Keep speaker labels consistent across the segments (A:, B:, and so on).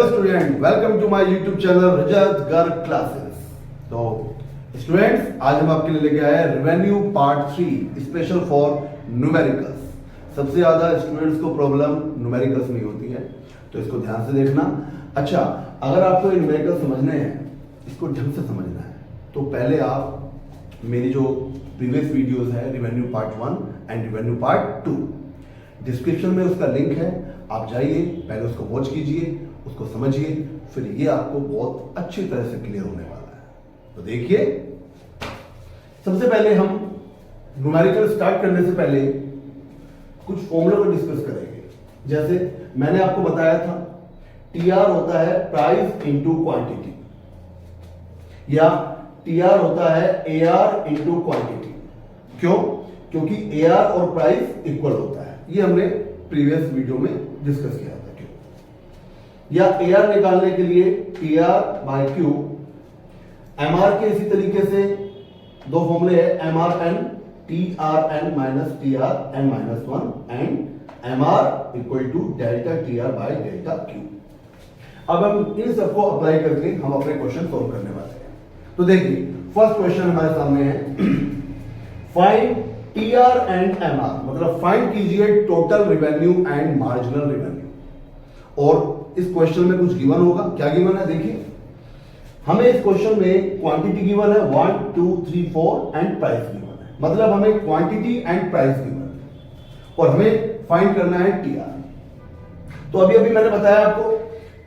A: Student, welcome to my YouTube channel Rajat Garg classes. तो students, आज हम आपके लिए लेके आए हैं revenue part 3 special for numericals. सबसे ज्यादा स्टूडेंट्स को प्रॉब्लम न्यूमेरिकल्स में होती है, तो इसको ध्यान से देखना। अच्छा, अगर आपको ये न्यूमेरिकल समझने हैं, इसको ढंग से समझना है, तो पहले आप मेरी जो प्रीवियस वीडियोस है revenue part 1 and revenue part 2, description में उसका लिंक है, आप जाइए, पहले उसको वॉच कीजिए, उसको समझिए, फिर ये आपको बहुत अच्छी तरह से क्लियर होने वाला है। तो देखिए, सबसे पहले हम न्यूमेरिकल स्टार्ट करने से पहले कुछ फॉर्मूला को डिस्कस करेंगे। जैसे मैंने आपको बताया था, टीआर होता है प्राइस इनटू क्वांटिटी, या टीआर होता है एआर इनटू क्वांटिटी। क्यों? क्योंकि एआर और प्राइस इक्वल होता है। ये हमने प्रीवियस वीडियो में डिस्कस किया था। क्यों? या एआर निकालने के लिए टीआर बाय क्यू, एमआर के इसी तरीके से दो फॉर्मूले है, MR N T R N minus T R N minus 1 and MR equal to delta T R by delta Q. अब हम इन सबको अप्लाई करके हम अपने क्वेश्चन सॉल्व करने वाले हैं। तो देखिए, फर्स्ट क्वेश्चन हमारे सामने है, फाइंड टीआर एंड एमआर, मतलब फाइंड कीजिए total revenue and marginal revenue. और इस क्वेश्चन में कुछ गिवन होगा। क्या गिवन है? देखिए, हमें इस क्वेश्चन में क्वांटिटी गिवन है 1 2 3 4 एंड प्राइस गिवन है, मतलब हमें क्वांटिटी एंड प्राइस गिवन है और हमें फाइंड करना है टीआर। तो अभी अभी मैंने बताया आपको,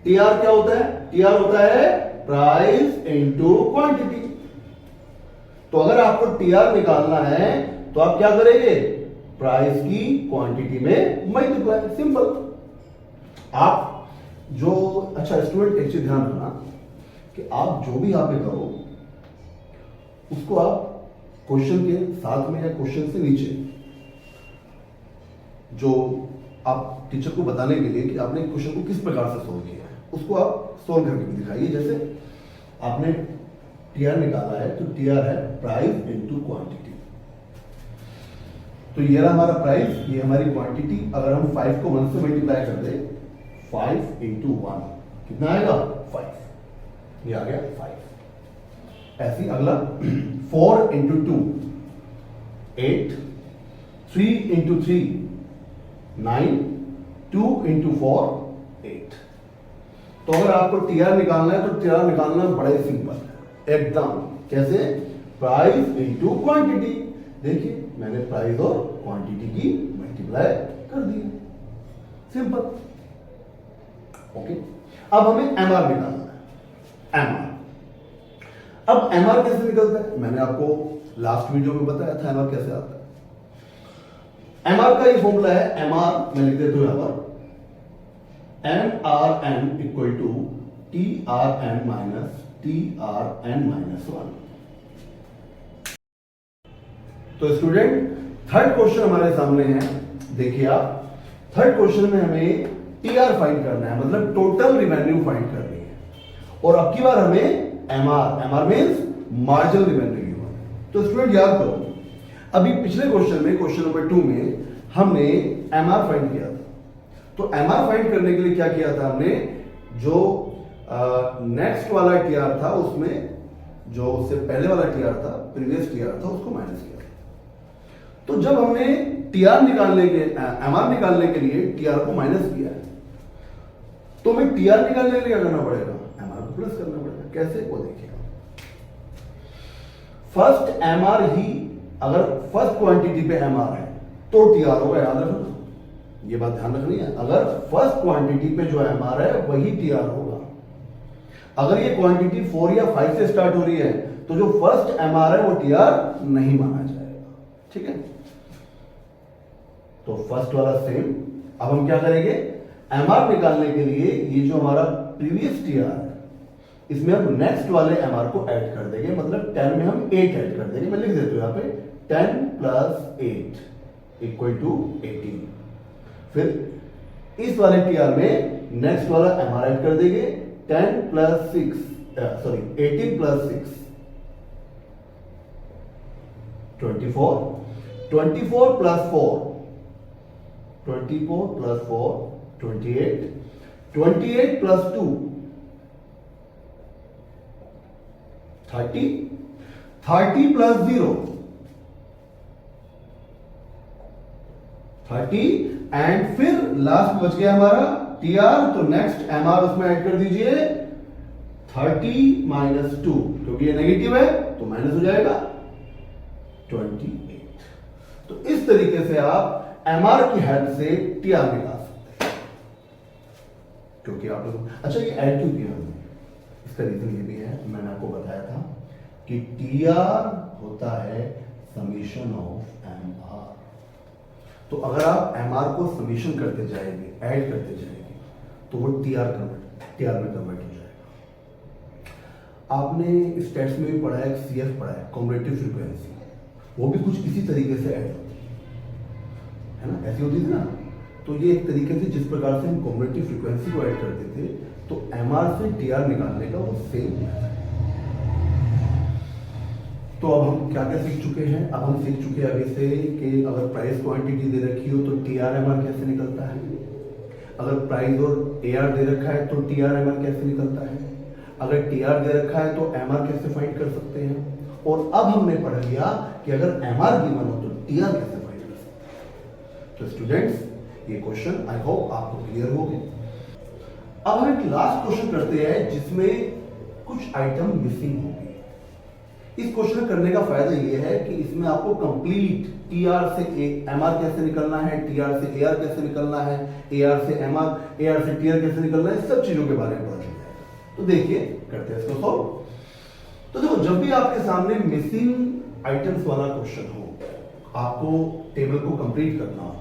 A: टीआर क्या होता है? टीआर होता है प्राइस इनटू क्वांटिटी। तो अगर आपको टीआर निकालना है तो आप क्या करेंगे? प्राइस की क्वांटिटी में मल्टीप्लाई, सिंपल। आप जो, अच्छा स्टूडेंट, एक चीज ध्यान रखना कि आप जो भी यहाँ पे करो उसको आप क्वेश्चन के साथ में या क्वेश्चन से नीचे जो आप टीचर को बताने के लिए कि आपने क्वेश्चन को किस प्रकार से सोल्व किया है, उसको आप सोल्व करके भी दिखाइए। जैसे आपने टीआर निकाला है, तो टीआर है प्राइस इनटू क्वांटिटी। तो ये रहा हमारा प्राइस, ये हमारी क्वांटिटी। अगर हम 5 को 1 से मल्टीप्लाई कर दें, 5 इंटू 1 कितना आएगा? 5। ये आ गया 5। ऐसे ही अगला 4 इंटू 2 8, 3 इंटू 3 9, 2 इंटू 4 8। तो अगर आपको टीआर निकालना है तो टीआर निकालना बड़ा ही सिंपल है एकदम। कैसे? Price into quantity. देखिए, मैंने प्राइस और क्वांटिटी की मल्टीप्लाई कर दी, सिंपल। ओके, अब हमें एमआर निकालना है। एमआर, अब एमआर कैसे निकलता है? मैंने आपको लास्ट वीडियो में बताया था एमआर कैसे आता है। एमआर का ये फॉर्मूला है, एमआर मैं लिख देता हूं यहां पर, M R N equal to T R N minus T R N minus 1। तो स्टूडेंट, थर्ड क्वेश्चन हमारे सामने है। देखिए आप, थर्ड क्वेश्चन में हमें टीआर फाइंड करना है, मतलब टोटल रिवेन्यू फाइंड करनी है। और अब की बार हमें MR, MR means marginal revenue given है। तो स्टूडेंट याद करो, अभी पिछले क्वेश्चन में, क्वेश्चन नंबर 2 में हमने एमआर फाइंड किया था। तो एमआर फाइंड करने के लिए क्या किया था हमने? जो नेक्स्ट वाला टीआर था, उसमें जो उससे पहले वाला टीआर था, प्रीवियस टीआर था, उसको माइनस किया। तो जब हमने टीआर निकालने के, एमआर निकालने के लिए टीआर को माइनस किया है, तो हमें टीआर निकालने के लिए क्या करना पड़ेगा? एमआर को प्लस करना पड़ेगा। कैसे? वो देखिएगा, फर्स्ट एमआर ही, अगर फर्स्ट क्वांटिटी पे एमआर है तो टीआर होगा, याद रखना, ये बात ध्यान रखनी है। अगर फर्स्ट क्वांटिटी पे जो एमआर है वही टीआर होगा। अगर ये क्वांटिटी 4 या 5 से स्टार्ट हो रही है तो जो फर्स्ट एमआर है वो टीआर नहीं माना जाएगा। ठीक है? तो फर्स्ट वाला सेम। अब हम क्या करेंगे? एमआर निकालने के लिए ये जो हमारा प्रीवियस टीआर है, इसमें हम नेक्स्ट वाले एमआर को ऐड कर देंगे, मतलब 10 में हम 8 ऐड कर देंगे। मैं लिख देता हूं यहां पे 10 प्लस 8 इक्वल टू 18। फिर इस वाले टीआर में नेक्स्ट वाला एमआर ऐड कर देंगे, 10 plus 6, sorry 18 plus 6 24, 24 plus 4 24 plus 4, 28, 28 plus 2, 30 plus 0 30 and फिर लास्ट बच गया हमारा टीआर, तो नेक्स्ट एमआर उसमें ऐड कर दीजिए 30 माइनस 2, क्योंकि ये नेगेटिव है तो माइनस हो जाएगा 28। तो इस तरीके से आप एमआर की हेल्प से टीआर निकाल सकते हैं। क्योंकि आप लोग अच्छा ये ऐड क्यों किया हमने, इसका रीजन ये भी है, मैंने आपको बताया था कि टीआर होता है समीशन ऑफ एमआर। तो अगर आप एमआर को समीशन करते जाएंगे, ऐड करते जाएंगे, तो वो टीआर में कन्वर्ट हो जाएगा। आपने इस टेस्ट में भी पढ़ा है, सीएफ पढ़ा है, कॉम्परेटिव फ्रीक्वेंसी, वो भी कुछ इसी तरीके से ऐड होती है ना, ऐसी होती थी ना। तो ये एक तरीके से जिस प्रकार से हम कॉम्परेटिव फ्रीक्वेंसी को ऐड करते थे, तो एमआर से टीआर निकालने का वो सेम मेथड है। तो अब हम क्या क्या सीख चुके हैं, अब हम सीख चुके हैं अभी से कि अगर प्राइस क्वांटिटी दे रखी हो तो टीआर एमआर कैसे निकलता है, अगर प्राइस और एआर दे रखा है तो टीआर एमआर कैसे निकलता है, अगर टीआर दे रखा है तो एमआर कैसे फाइंड कर सकते हैं, और अब हमने पढ़ लिया कि अगर एमआर गिवन हो तो टीआर कैसे फाइंड कर सकते हैं। तो स्टूडेंट्स ये क्वेश्चन आई होप आपको क्लियर हो गए। अब हम एक लास्ट क्वेश्चन करते हैं जिसमें कुछ आइटम मिसिंग होगी। इस क्वेश्चन करने का फायदा यह है कि इसमें आपको कंप्लीट टीआर से एमआर कैसे निकलना है, टीआर से एआर कैसे निकलना है, एआर से एमआर, एआर से टीआर कैसे निकलना है, सब चीजों के बारे में पता चल जाएगा। तो देखिए करते हैं इसको सॉल्व। तो देखो जब भी आपके सामने मिसिंग आइटम्स वाला क्वेश्चन हो, आपको टेबल को कंप्लीट करना हो,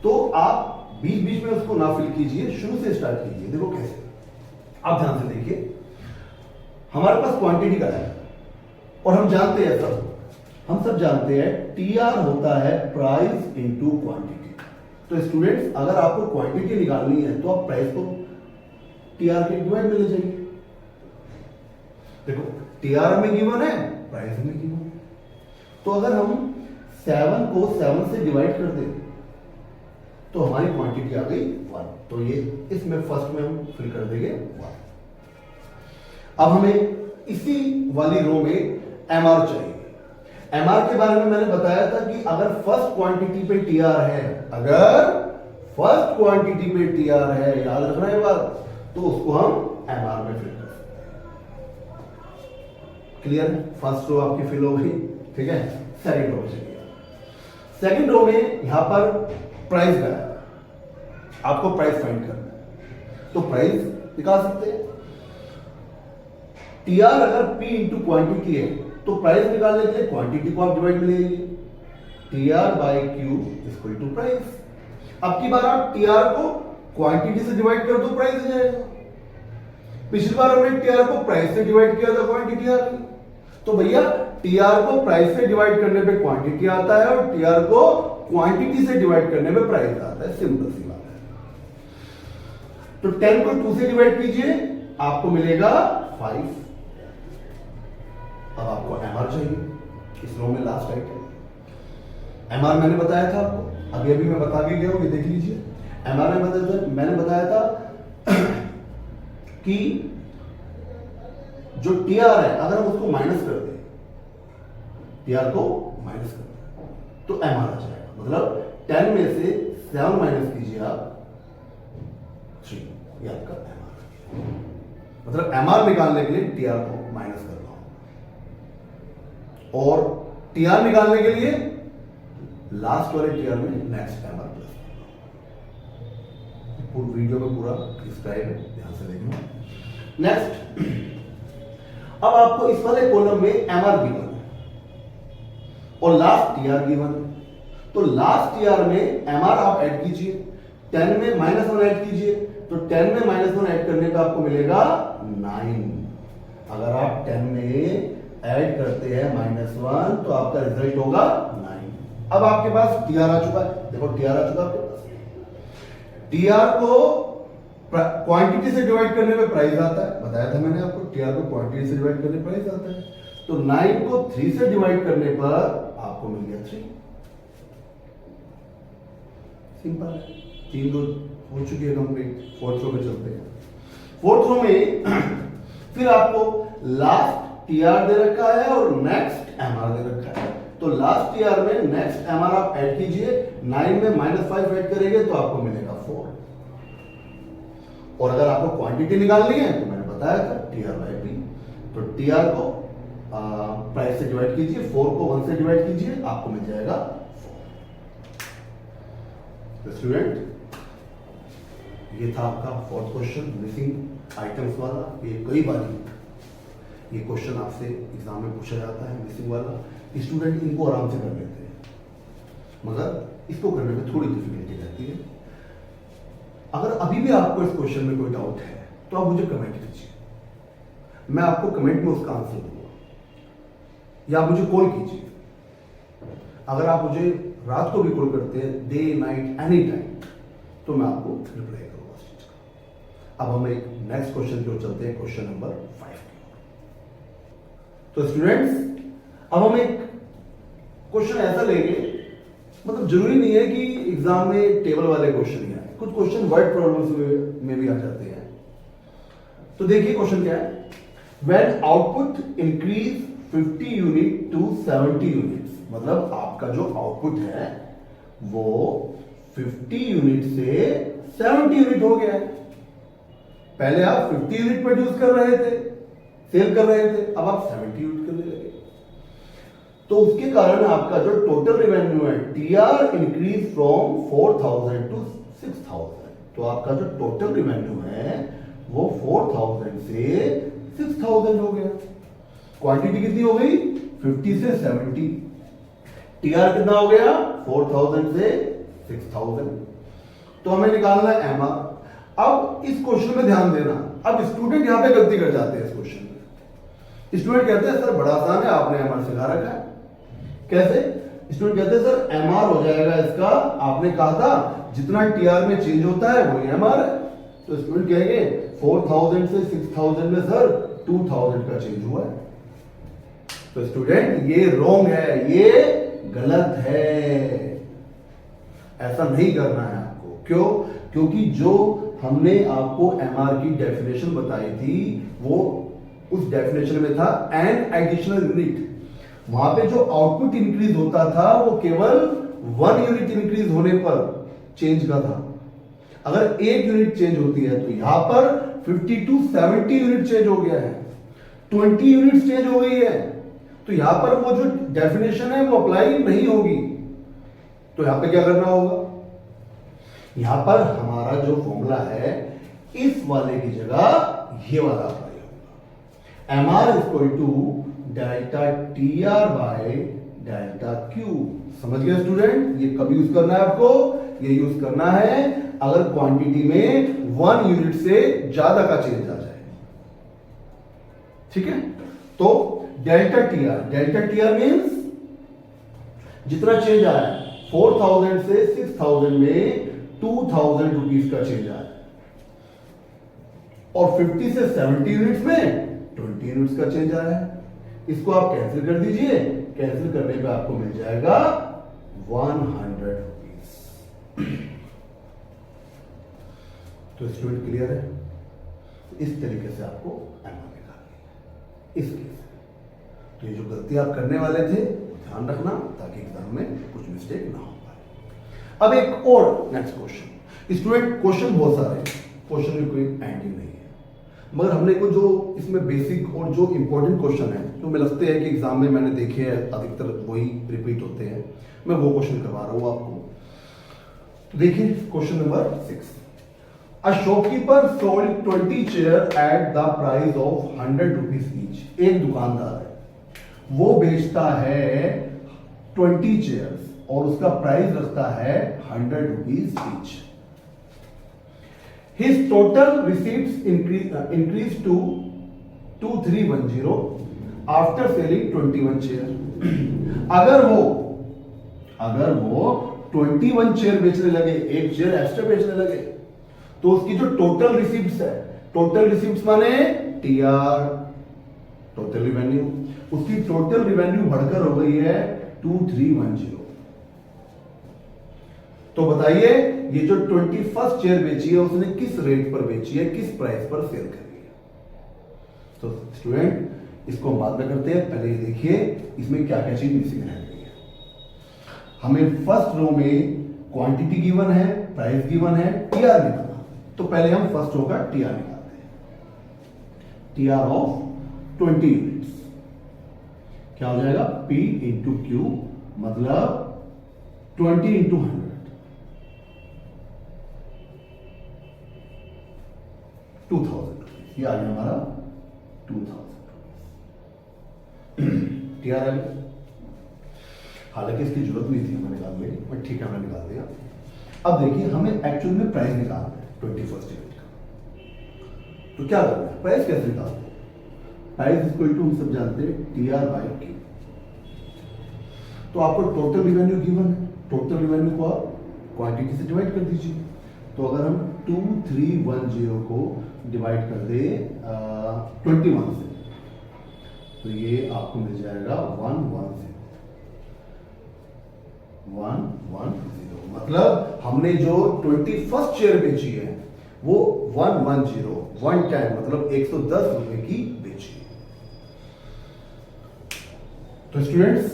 A: तो आप बीच बीच में उसको ना फिल कीजिए, शुरू से स्टार्ट कीजिए। देखो कैसे, आप ध्यान से देखिए, हमारे पास क्वांटिटी का है और हम जानते हैं हम सब जानते हैं टीआर होता है प्राइस इनटू क्वांटिटी। तो स्टूडेंट्स अगर आपको क्वांटिटी निकालनी है तो आप प्राइस को टीआर के डिवाइड में ले जाइए। देखो टीआर में गिवन है, प्राइस में गिवन है, तो अगर हम 7 को 7 से डिवाइड कर दें तो हमारी क्वांटिटी आ गई 1। तो ये इसमें फर्स्ट में हम फिल कर देंगे 1। अब हमें इसी वाली रो में एमआर चाहिए। एमआर के बारे में मैंने बताया था कि अगर फर्स्ट क्वांटिटी पे टीआर है, अगर फर्स्ट क्वांटिटी पे टीआर है, याद रखना है बात, तो उसको हम एमआर में फिल कर सकते हैं। क्लियर? फर्स्ट रो आपकी फिल हो गई, ठीक है। सेकंड रो चलिए। सेकंड रो में यहां पर प्राइस का है, आपको प्राइस फाइंड करना है, तो प्राइस निकाल सकते हैं। टीआर अगर पी इंटू क्वांटिटी है तो प्राइस निकालने के लिए क्वांटिटी को आप डिवाइड में ले लीजिए, TR by Q equal to price. अब की बार आप टीआर को क्वांटिटी से डिवाइड कर दो, प्राइस आ जाएगा। पिछली बार हमने टीआर को प्राइस से डिवाइड किया था, क्वांटिटी आ गई। तो भैया टीआर को प्राइस से डिवाइड करने पे क्वांटिटी आता है और टीआर को क्वांटिटी से डिवाइड करने पे प्राइस आता है, सिंपल सी बात है। तो 10 को 2 से डिवाइड कीजिए, आपको मिलेगा 5। अब आपको एमआर चाहिए इस रो में लास्ट आइटम। एमआर मैंने बताया था आपको, अभी अभी मैं बता के गया हूं, ये देख लीजिए। एमआर में मैंने बताया था कि जो टीआर है अगर हम उसको माइनस कर दें, टीआर को माइनस कर दें तो एमआर आ जाएगा। मतलब 10 में से 7 माइनस कीजिए आप 3, ये आपका एमआर। मतलब एमआर निकालने के लिए टीआर को माइनस करना और टीआर निकालने के लिए लास्ट वाले टीआर में नेक्स्ट एमआर प्लस करना। पूरी वीडियो में पूरा डिस्क्राइब है, ध्यान से देखना। नेक्स्ट, अब आपको इस वाले कॉलम में एमआर गिवन है और लास्ट टीआर गिवन है। तो लास्ट टीआर में एमआर आप ऐड कीजिए, 10 में -1 ऐड कीजिए, तो 10 में -1 ऐड करने पे आपको मिलेगा 9। अगर आप 10 में ऐड करते हैं -1 तो आपका रिजल्ट होगा 9। अब आपके पास टीआर आ चुका है, देखो टीआर आ चुका है आपके पास। टीआर को क्वांटिटी से डिवाइड करने पे प्राइस आता है, बताया था मैंने आपको, टीआर को क्वांटिटी से डिवाइड करने पे प्राइस आता है। तो 9 को 3 से डिवाइड करने पर आपको मिल गया 3। सिंपल है, 3 रो हो चुकी है कंप्लीट। फोर्थ रो पे चलते हैं। फोर्थ रो में फिर आपको लास्ट टीआर दे रखा है और नेक्स्ट एमआर दे रखा है। तो लास्ट टीआर में नेक्स्ट एमआर आप ऐड कीजिए, 9 में -5 ऐड करेंगे तो आपको मिलेगा 4। और अगर आपको क्वांटिटी निकालनी है तो मैंने बताया था टीआर बाय पी। तो टीआर को प्राइस से डिवाइड कीजिए, 4 को 1 से डिवाइड कीजिए, आपको मिल जाएगा 4। स्टूडेंट, ये था आपका 4th क्वेश्चन, मिसिंग आइटम्स वाला। ये कई बार ये क्वेश्चन आपसे एग्जाम में पूछा जाता है, मिसिंग वाला। स्टूडेंट इनको आराम से कर लेते हैं, मगर इसको करने में थोड़ी डिफिकल्टी रहती है। अगर अभी भी आपको इस क्वेश्चन में कोई डाउट है तो आप मुझे कमेंट कीजिए, मैं आपको कमेंट में उसका आंसर दूंगा, या आप मुझे कॉल कीजिए। अगर आप मुझे रात को भी कॉल करते हैं, डे नाइट एनी टाइम, तो मैं आपको रिप्लाई करूंगा उस चीज का। अब हम एक नेक्स्ट क्वेश्चन की ओर चलते हैं, क्वेश्चन नंबर 5 की ओर। तो स्टूडेंट्स, अब हम एक क्वेश्चन ऐसा लेंगे, मतलब जरूरी नहीं है कि एग्जाम में टेबल वाले क्वेश्चन ही आए, कुछ क्वेश्चन वर्ड प्रॉब्लम्स में भी आ जाते हैं। तो देखिए क्वेश्चन क्या है। When output increase 50 unit to 70 units, मतलब आपका जो आउटपुट है वो 50 यूनिट से 70 यूनिट हो गया है। पहले आप 50 यूनिट प्रोड्यूस कर रहे थे, सेल कर रहे थे, अब आप 70 यूनिट करने लगे। तो उसके कारण आपका जो टोटल रेवेन्यू है, टीआर इंक्रीज फ्रॉम 4000 टू 6000। तो आपका जो टोटल रेवेन्यू है वो 4000 से 6000 हो गया। क्वांटिटी कितनी हो गई? 50 से 70। टीआर कितना हो गया? 4000 से 6000। तो हमें निकालना है एमआर। अब इस क्वेश्चन में ध्यान देना, अब स्टूडेंट यहां पे गलती कर जाते हैं इस क्वेश्चन में। स्टूडेंट कहते हैं सर बड़ा आसान है, आपने एमआर सिखा रखा है। कैसे? स्टूडेंट कहते हैं सर एमआर हो जाएगा इसका, आपने कहा था जितना टीआर में चेंज होता है वही एमआर है। तो स्टूडेंट कहेंगे 4000 से 6000 में सर 2000 का चेंज हुआ है। तो स्टूडेंट ये रॉन्ग है, ये गलत है, ऐसा नहीं करना है आपको। क्यों? क्योंकि जो हमने आपको एमआर की डेफिनेशन बताई थी वो उस डेफिनेशन में था एन एडिशनल यूनिट। वहां पे जो आउटपुट इंक्रीज होता था वो केवल 1 यूनिट इंक्रीज होने पर चेंज का था। अगर 1 यूनिट चेंज होती है तो यहां पर 50 टू 70 यूनिट चेंज हो गया है, 20 यूनिट चेंज हो गई है। तो यहां पर वो जो डेफिनेशन है वो अप्लाई नहीं होगी। तो यहां पे क्या करना होगा? यहां पर हमारा जो फॉर्मूला है इस वाले की जगह ये वाला अप्लाई होगा। MR equal to delta TR by delta Q. समझ गए स्टूडेंट? ये कब यूज करना है आपको? ये यूज करना है अगर क्वांटिटी में 1 यूनिट से ज्यादा का चेंज आ जाए। ठीक है? तो डेल्टा टीआर मींस जितना चेंज आया है 4000 से 6000 में 2000 रुपीज का चेंज आया है, और 50 से 70 यूनिट्स में 20 यूनिट्स का चेंज आया है। इसको आप कैंसिल कर दीजिए, कैंसिल करने पे आपको मिल जाएगा 100 रुपीज। तो स्टूडेंट क्लियर है? इस तरीके से आपको एमआर निकालनी है इस केस। तो ये जो गलती आप करने वाले थे ध्यान रखना ताकि एग्जाम में कुछ मिस्टेक ना हो पाए। अब एक और नेक्स्ट क्वेश्चन। स्टूडेंट क्वेश्चन बहुत सारे, क्वेश्चन में कोई एंडिंग नहीं है, मगर हमने को जो इसमें बेसिक और जो इंपॉर्टेंट क्वेश्चन है जो मुझे लगते हैं कि एग्जाम में मैंने देखे हैं अधिकतर वही रिपीट होते हैं, मैं वो क्वेश्चन करवा रहा हूं आपको। तो देखिए question number 6। A shopkeeper sold 20 chair at the price of 100 rupees each. एक दुकानदार है, वो बेचता है 20 चेयर्स और उसका प्राइस रखता है 100 rupees each. His total receipts increase to 2310 after selling 21 chair. अगर वो 21 चेयर बेचने लगे, एक चेयर एक्स्ट्रा बेचने लगे, तो उसकी जो टोटल रिसीप्ट्स है, टोटल रिसीप्ट्स माने टीआर, टोटल रिवेन्यू, उसकी टोटल रिवेन्यू बढ़कर हो गई है 2310। तो बताइए ये जो 21st चेयर बेची है उसने किस रेट पर बेची है, किस प्राइस पर सेल करी है? तो स्टूडेंट इसको हम बाद में करते हैं। पहले ये देखिए इसमें क्या क्या चीज मिसिंग रह गई है। हमें फर्स्ट रो में क्वांटिटी गिवन है, प्राइस गिवन है, टीआर निकालना। तो पहले हम फर्स्ट रो का टीआर निकालते हैं। टीआर ऑफ 20 यूनिट्स क्या हो जाएगा? P इंटू क्यू मतलब 20 इंटू 100, 2000। ये आ गया हमारा 2000 टीआर आ गया। हालांकि इसकी जरूरत नहीं थी हमें निकालने की, बट ठीक है हमने निकाल दिया। अब देखिए हमें एक्चुअल में प्राइस निकालना है 21st यूनिट का। तो क्या करना है? प्राइस कैसे निकालते हैं? प्राइस इक्वल टू हम सब जानते हैं टीआर बाय क्यू। तो आपको टोटल रिवेन्यू गिवन है, टोटल रिवेन्यू को आप क्वांटिटी से डिवाइड कर दीजिए। तो अगर हम 2310 को डिवाइड कर दे 21 से, तो ये आपको मिल जाएगा 110। मतलब हमने जो 21st शेयर बेची है वो 110 मतलब 110 रुपए की बेची है। तो स्टूडेंट्स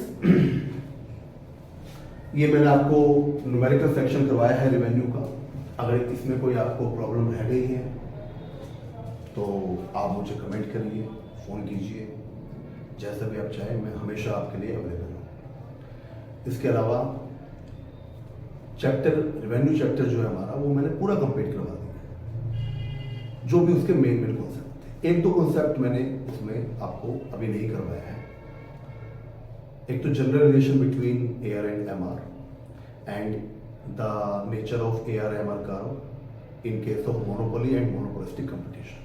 A: ये मैंने आपको न्यूमेरिकल सेक्शन करवाया है रेवेन्यू का। अगर इसमें कोई आपको प्रॉब्लम रह गई है तो आप मुझे कमेंट करिए, फोन कीजिए, जैसा भी आप चाहें, मैं हमेशा आपके लिए अवेलेबल हूँ। इसके अलावा चैप्टर रेवेन्यू चैप्टर जो है हमारा वो मैंने पूरा कंप्लीट करवा दिया, जो भी उसके मेन कॉन्सेप्ट थे। एक दो कॉन्सेप्ट मैंने उसमें आपको अभी नहीं करवाया है। एक तो general relation between AR and MR and the nature of AR MR curve in case of monopoly and monopolistic competition.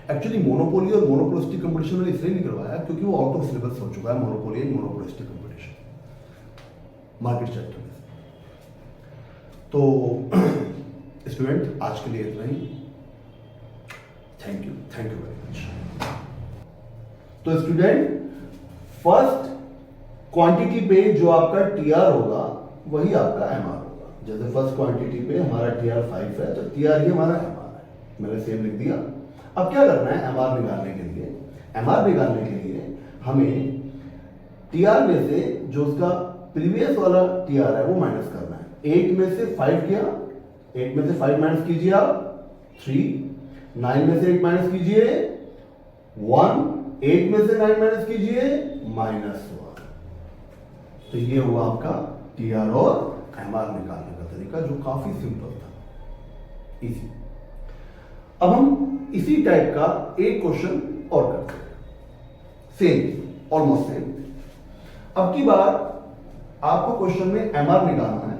A: Actually monopoly और मोनोपोलिस्टिक कंपटीशन मैंने इसलिए नहीं करवाया क्योंकि वो आउट ऑफ सिलेबस हो चुका है, monopoly and monopolistic competition market chapter में। तो स्टूडेंट आज के लिए इतना ही। Thank you very much. तो स्टूडेंट फर्स्ट क्वांटिटी पे जो आपका टीआर होगा वही आपका एमआर होगा। जैसे फर्स्ट क्वांटिटी पे हमारा टीआर 5 है तो टीआर ही हमारा एमआर है, मैंने सेम लिख दिया। अब क्या करना है? एमआर निकालने के लिए, एमआर निकालने के लिए हमें टीआर में से जो उसका प्रीवियस वाला टीआर है वो माइनस करना है। 8 में से 5 किया, 8 में से 5 माइनस कीजिए आप 3, 9 में से 8 माइनस कीजिए 1, 8 में से 9 माइनस कीजिए -1। तो ये हुआ आपका टीआर और एमआर निकालने का तरीका, जो काफी सिंपल था, इजी। अब हम इसी टाइप का एक क्वेश्चन और करते हैं, सेम, ऑलमोस्ट सेम। अब की बार आपको क्वेश्चन में एमआर निकालना है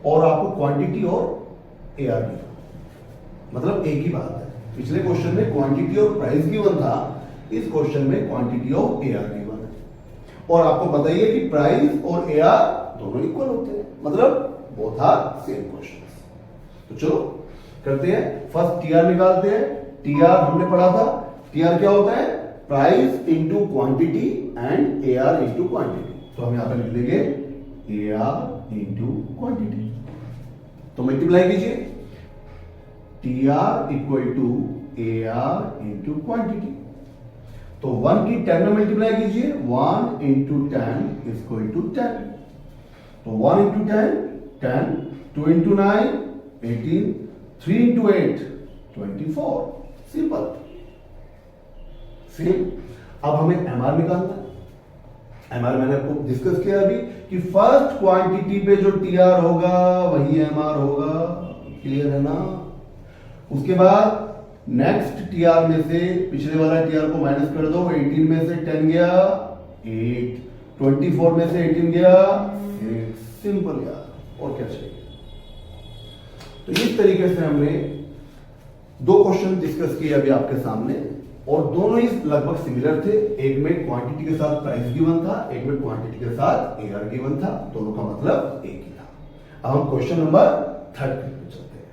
A: और आपको क्वांटिटी और एआर गिवन, मतलब एक ही बात है। पिछले क्वेश्चन में क्वांटिटी और प्राइस गिवन था, इस क्वेश्चन में क्वांटिटी और एआर गिवन है। और आपको बताइए कि प्राइस और एआर दोनों इक्वल होते हैं, मतलब बोथ आर सेम क्वेश्चंस। तो चलो करते हैं। फर्स्ट टीआर निकालते हैं। टीआर हमने पढ़ा था, टीआर क्या होता है? Price into quantity and AR into quantity. तो हम यहां पर लिख देंगे एआर इंटू क्वांटिटी। तो मल्टीप्लाई कीजिए, TR equal to AR into quantity. तो 1 की 10 में मल्टीप्लाई कीजिए, 1 इंटू 10 इक्वल टू 10। तो 1 into 10 10, 2 into 9 18, 3 into 8 24। Simple same. अब हमें एमआर निकालना है। एमआर मैंने आपको डिस्कस किया अभी कि फर्स्ट क्वांटिटी पे जो टीआर होगा वही एमआर होगा। क्लियर है ना? उसके बाद नेक्स्ट टीआर में से पिछले वाला टीआर को माइनस कर दो। 18 में से 10 गया 8, 24 में से 18 गया 6। सिंपल यार, और क्या चाहिए? तो इस तरीके से हमने दो क्वेश्चन डिस्कस किए अभी आपके सामने, और दोनों ही लगभग सिमिलर थे। एक में क्वांटिटी के साथ प्राइस गिवन था, एक में क्वांटिटी के साथ एआर गिवन था। दोनों का मतलब एक ही था। अब हम क्वेश्चन नंबर 3 पे चलते हैं।